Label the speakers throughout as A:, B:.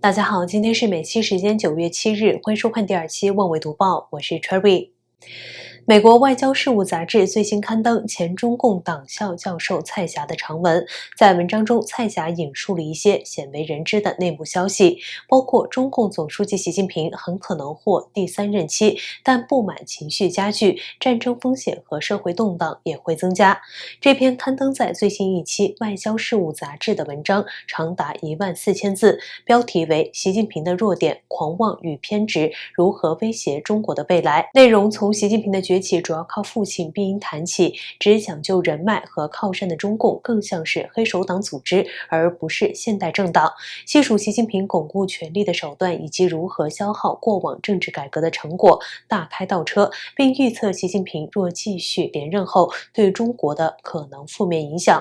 A: 大家好，今天是美西时间9月7日，欢迎收看第2期《万维读报》，我是 Cherry。美国外交事务杂志最新刊登前中共党校教授蔡霞的长文，在文章中，蔡霞引述了一些鲜为人知的内幕消息，包括中共总书记习近平很可能获第3任期，但不满情绪加剧，战争风险和社会动荡也会增加。这篇刊登在最新一期外交事务杂志的文章长达14000字，标题为《习近平的弱点：狂妄与偏执如何威胁中国的未来》。内容从习近平的崛起主要靠父亲病因谈起，只讲究人脉和靠山的中共更像是黑手党组织，而不是现代政党。细数习近平巩固权力的手段以及如何消耗过往政治改革的成果，大开倒车，并预测习近平若继续连任后对中国的可能负面影响。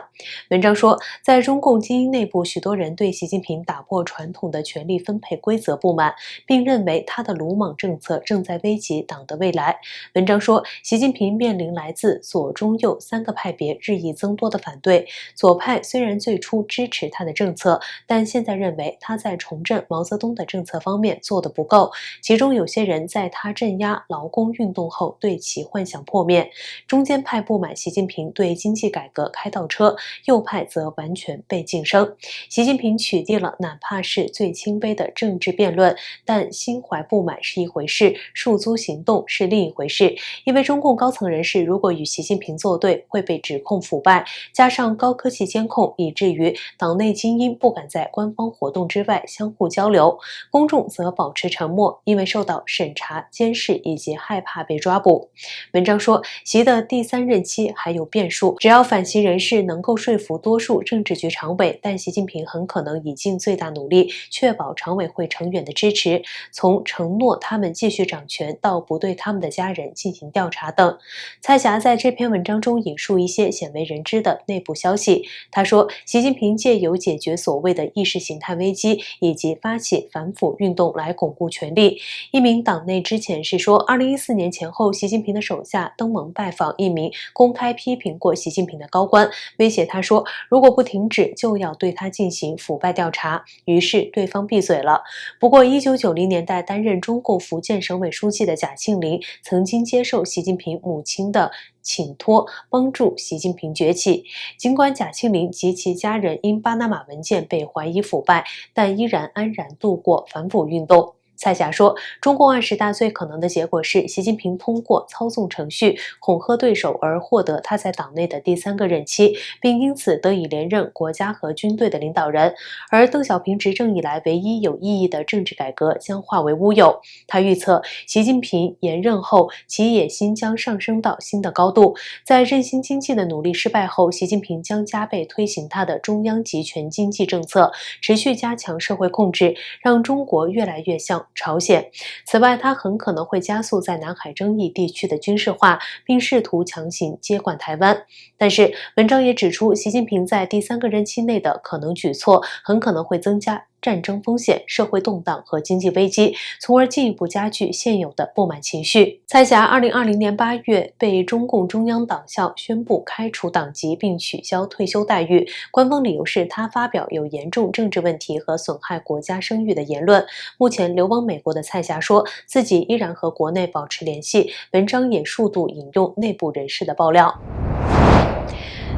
A: 文章说，在中共精英内部，许多人对习近平打破传统的权力分配规则不满，并认为他的鲁莽政策正在危及党的未来。文章说，习近平面临来自左中右3个派别日益增多的反对，左派虽然最初支持他的政策，但现在认为他在重振毛泽东的政策方面做得不够，其中有些人在他镇压劳工运动后对其幻想破灭。中间派不满习近平对经济改革开倒车，右派则完全被晋升。习近平取缔了哪怕是最轻微的政治辩论，但心怀不满是一回事，诉诸行动是另一回事。因为中共高层人士如果与习近平作对，会被指控腐败，加上高科技监控，以至于党内精英不敢在官方活动之外相互交流，公众则保持沉默，因为受到审查、监视以及害怕被抓捕。文章说，习的第3任期还有变数，只要反习人士能够说服多数政治局常委，但习近平很可能以尽最大努力确保常委会成员的支持，从承诺他们继续掌权到不对他们的家人进行调查等。蔡霞在这篇文章中引述一些鲜为人知的内部消息，他说，习近平借由解决所谓的意识形态危机以及发起反腐运动来巩固权力。一名党内之前是说，2014年前后，习近平的手下登门拜访一名公开批评过习近平的高官，威胁他说，如果不停止就要对他进行腐败调查，于是对方闭嘴了。不过1990年代担任中共福建省委书记的贾庆林曾经接受习近平母亲的请托，帮助习近平崛起。尽管贾庆林及其家人因巴拿马文件被怀疑腐败，但依然安然度过反腐运动。蔡霞说，中共20大最可能的结果是习近平通过操纵程序恐吓对手而获得他在党内的第3个任期，并因此得以连任国家和军队的领导人，而邓小平执政以来唯一有意义的政治改革将化为乌有。他预测习近平延任后，其野心将上升到新的高度，在振兴经济的努力失败后，习近平将加倍推行他的中央集权经济政策，持续加强社会控制，让中国越来越像朝鲜。此外，他很可能会加速在南海争议地区的军事化，并试图强行接管台湾。但是，文章也指出，习近平在第3个任期内的可能举措很可能会增加战争风险、社会动荡和经济危机，从而进一步加剧现有的不满情绪。蔡霞2020年8月被中共中央党校宣布开除党籍并取消退休待遇，官方理由是他发表有严重政治问题和损害国家声誉的言论。目前流亡美国的蔡霞说自己依然和国内保持联系，文章也数度引用内部人士的爆料。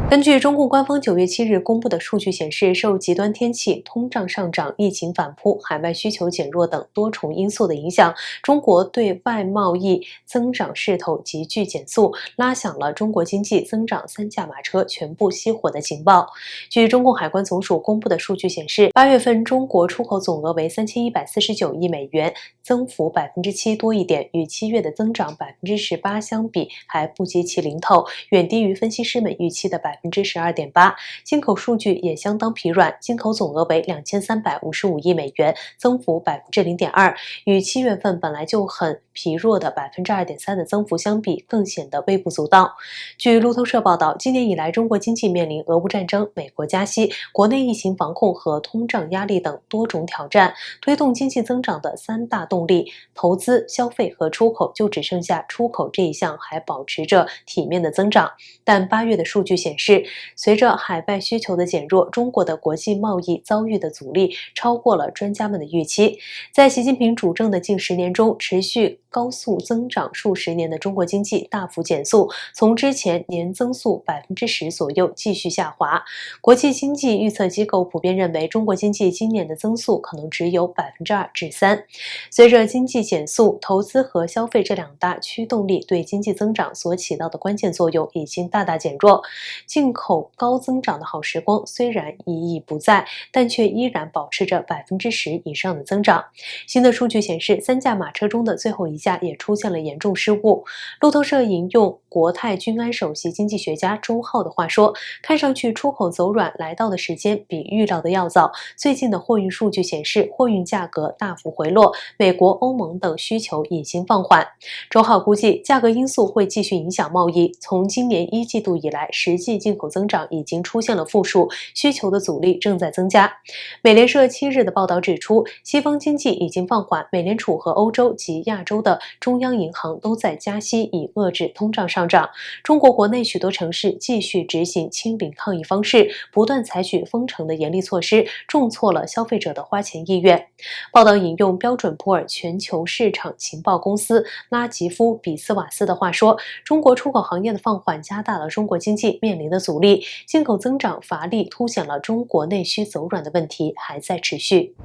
A: 根据中共官方9月7日公布的数据显示，受极端天气、通胀上涨、疫情反扑、海外需求减弱等多重因素的影响，中国对外贸易增长势头急剧减速，拉响了中国经济增长3驾马车全部熄火的警报。据中共海关总署公布的数据显示，8月份中国出口总额为3149亿美元，增幅7%多一点，与7月的增长18%相比还不及其零头，远低于分析师们预期的12.8%。进口数据也相当疲软，进口总额为2355亿美元，增幅0.2%，与7月份本来就很疲弱的2.3%的增幅相比更显得微不足道。据路透社报道，今年以来，中国经济面临俄乌战争、美国加息、国内疫情防控和通胀压力等多种挑战，推动经济增长的三大动力——投资、消费和出口，就只剩下出口这一项还保持着体面的增长。但8月的数据显示，随着海外需求的减弱，中国的国际贸易遭遇的阻力超过了专家们的预期。在习近平主政的近10年中，持续高速增长数十年的中国经济大幅减速，从之前年增速10%左右继续下滑。国际经济预测机构普遍认为，中国经济今年的增速可能只有2%至3%。随着经济减速，投资和消费这两大驱动力对经济增长所起到的关键作用已经大大减弱。进口高增长的好时光虽然已不在，但却依然保持着10%以上的增长。新的数据显示，3驾马车中的最后一架也出现了严重失误。路透社引用国泰君安首席经济学家周浩的话说，看上去出口走软来到的时间比预料的要早。最近的货运数据显示，货运价格大幅回落，美国、欧盟等需求已经放缓。周浩估计，价格因素会继续影响贸易。从今年1季度以来，实际进口增长已经出现了负数，需求的阻力正在增加。美联社7日的报道指出，西方经济已经放缓，美联储和欧洲及亚洲的中央银行都在加息以遏制通胀上涨。中国国内许多城市继续执行清零抗疫方式，不断采取封城的严厉措施，重挫了消费者的花钱意愿。报道引用标准普尔全球市场情报公司拉吉夫·比斯瓦斯的话说，中国出口行业的放缓加大了中国经济面临的阻力，进口增长乏力凸显了中国内需走软的问题还在持续。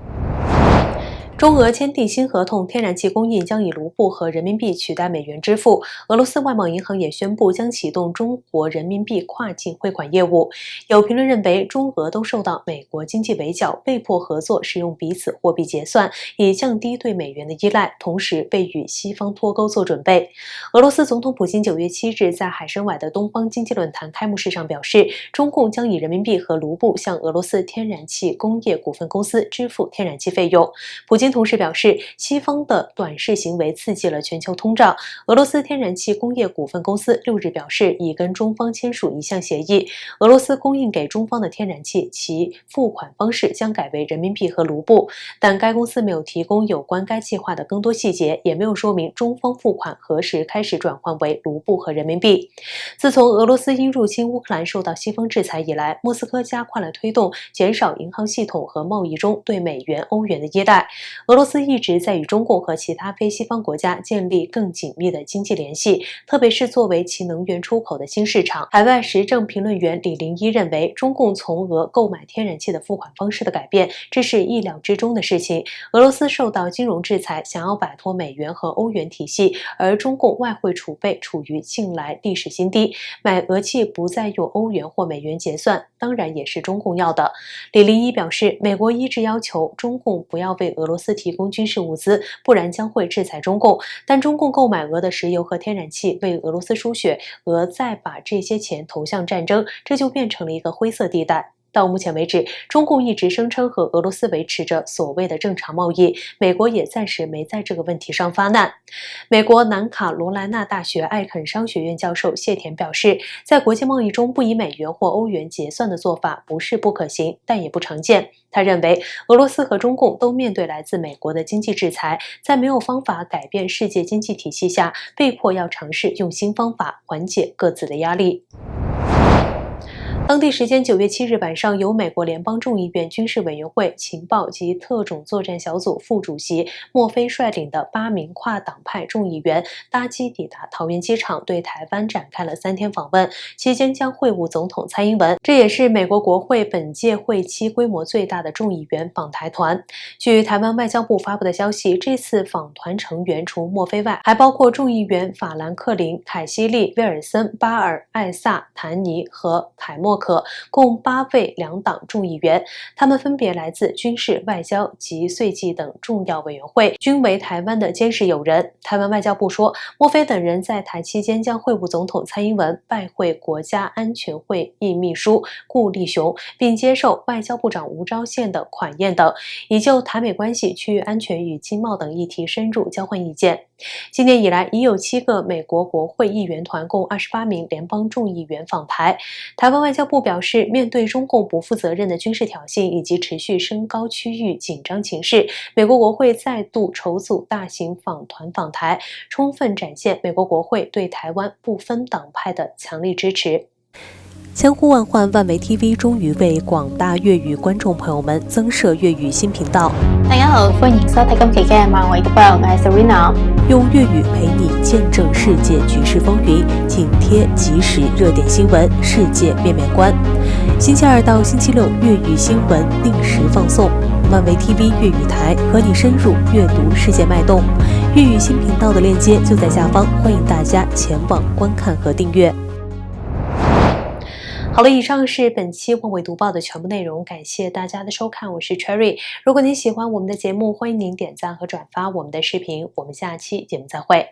A: 中俄签订新合同，天然气供应将以卢布和人民币取代美元支付。俄罗斯外贸银行也宣布将启动中国人民币跨境汇款业务。有评论认为，中俄都受到美国经济围剿，被迫合作使用彼此货币结算，以降低对美元的依赖，同时为与西方脱钩做准备。俄罗斯总统普京9月7日在海参崴的东方经济论坛开幕式上表示，中共将以人民币和卢布向俄罗斯天然气工业股份公司支付天然气费用。普京同时表示，西方的短视行为刺激了全球通胀。俄罗斯天然气工业股份公司6日表示，已跟中方签署一项协议，俄罗斯供应给中方的天然气其付款方式将改为人民币和卢布，但该公司没有提供有关该计划的更多细节，也没有说明中方付款何时开始转换为卢布和人民币。自从俄罗斯因入侵乌克兰受到西方制裁以来，莫斯科加快了推动减少银行系统和贸易中对美元、欧元的依赖。俄罗斯一直在与中共和其他非西方国家建立更紧密的经济联系，特别是作为其能源出口的新市场。海外时政评论员李林一认为，中共从俄购买天然气的付款方式的改变，这是意料之中的事情。俄罗斯受到金融制裁，想要摆脱美元和欧元体系，而中共外汇储备处于近来历史新低，买俄气不再用欧元或美元结算，当然也是中共要的。李林一表示，美国一直要求中共不要为俄罗斯提供军事物资，不然将会制裁中共。但中共购买俄的石油和天然气，为俄罗斯输血，俄再把这些钱投向战争，这就变成了一个灰色地带。到目前为止，中共一直声称和俄罗斯维持着所谓的正常贸易，美国也暂时没在这个问题上发难。美国南卡罗来纳大学艾肯商学院教授谢田表示，在国际贸易中不以美元或欧元结算的做法不是不可行，但也不常见。他认为，俄罗斯和中共都面对来自美国的经济制裁，在没有方法改变世界经济体系下，被迫要尝试用新方法缓解各自的压力。当地时间9月7日晚上，由美国联邦众议院军事委员会情报及特种作战小组副主席莫菲率领的8名跨党派众议员搭机抵达桃园机场，对台湾展开了3天访问，期间将会晤总统蔡英文。这也是美国国会本届会期规模最大的众议员访台团。据台湾外交部发布的消息，这次访团成员除莫菲外，还包括众议员法兰克林、凯西利、威尔森、巴尔、艾萨、谭尼和凯莫克，共8位两党众议员，他们分别来自军事、外交及税计等重要委员会，均为台湾的坚实友人。台湾外交部说，莫菲等人在台期间将会晤总统蔡英文，拜会国家安全会议秘书顾立雄，并接受外交部长吴钊燮的款宴等，以就台美关系、区域安全与经贸等议题深入交换意见。今年以来，已有7个美国国会议员团共28名联邦众议员访台。台湾外交部表示，面对中共不负责任的军事挑衅以及持续升高区域紧张情势，美国国会再度筹组大型访团访台，充分展现美国国会对台湾不分党派的强力支持。千呼万唤，万维 TV 终于为廣大粵語觀眾朋友們增設粵語新頻道。
B: 大家好，歡迎收睇今期嘅萬維讀報，我係 Serena。
A: 用粵語陪你見證世界局勢風雲，緊貼即時熱點新聞，世界面面觀。星期二到星期六，粵語新聞定時放送。萬維 TV 粵語台和你深入閱讀世界脈動。粵語新頻道的鏈接就在下方，歡迎大家前往觀看和訂閱。好了，以上是本期万维讀報的全部內容，感謝大家的收看，我是 Cherry。如果您喜歡我們的節目，歡迎您點讚和轉發我們的視頻，我們下期節目再會。